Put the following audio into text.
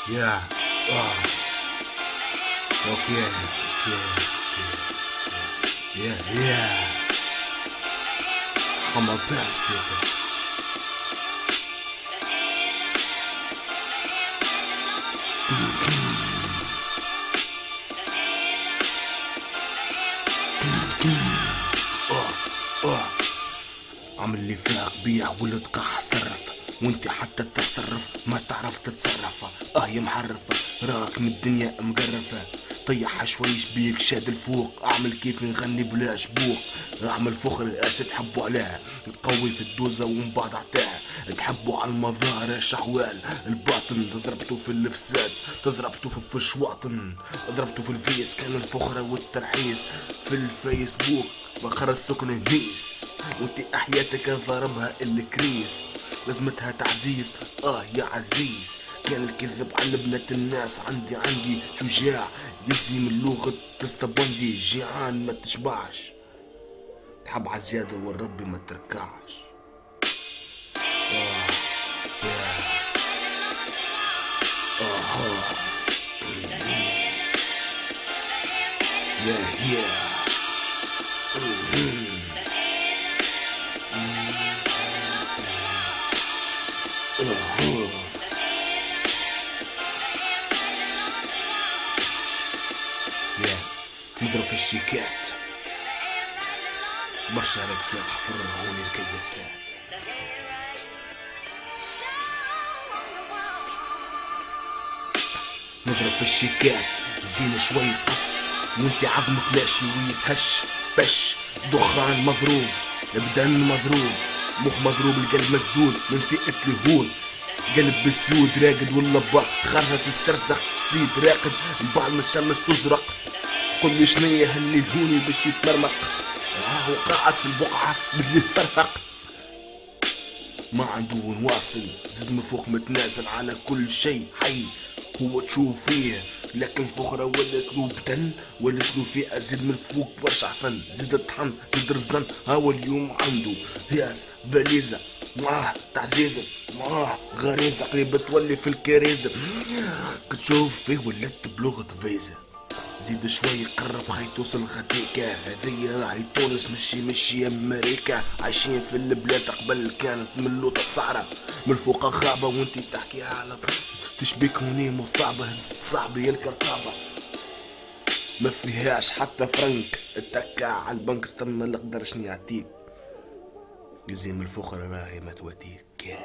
Yeah. Okay. Yeah. I'm a best speaker. عامل اللي فيها بيع ولد قاح صرف وانت حتى التصرف ما تعرف تتصرف. يا محرفة راك من الدنيا مقرفة، طيحها شويش بيك شاد الفوق. اعمل كيف نغني بلا شبوق، اعمل فخر اش تحبوا عليها، تقوي في الدوزة ومن بعد عتاها. تحبوا على المظاهر شحوال الباطن، تضربتوا في الفساد، تضربتوا في الشواطن، ضربتوا في الفيس. كان الفخر والترحيس في الفيسبوك بخر السكن هنيس، وانتي احياتك ضربها الكريس، لازمتها تعزيز. يا عزيز كان الكذب على بنات الناس. عندي شجاع يزي من لغة تستبندي، جيعان ما تشبعش، تحب عالزيادة والربي ما تركعش. نضرب في الشيكات برشا رقصات حفروني الكياسات. نضرب في الشيكات زين شوي قص، وانت عظمك ماشي ويتهش بش. دخان مضروب، بدن مضروب، مخ مضروب، القلب مسدود من فئة الهود. قلب بسيود راقد والله خرجت تسترزق، سيد راقد بعد ما الشمس تزرق. قل لي شنيا هاللي الهوني باش يتمرمق، هو قاعد في البقعة باللي فرق. ما عنده نواصل، زد من فوق متنازل على كل شيء حي هو تشوف فيه. لكن فخرة ولت له بدن، ولت له فئة. زد من فوق برشا فن، زد طحن زد رزن. هاو اليوم عنده هياس فاليزة، معاه تعزيزة، معاه غريزة قريبة تولي في الكريزة. كتشوف فيه ولت بلغة فيزا، زيد شوي قرب خي توصل غديكا. هذيا راهي تونس مشي امريكا. عايشين في البلاد قبل كانت من لوطة الصحراء، من فوق غابة وانتي تحكي على تشبيك هوني مصعبة. هز صاحبي الكرطابة ما فيهاش حتى فرنك، اتكا على البنك استنى اللي قدر شني يعطيك. زي من الفخر راهي ما توديك.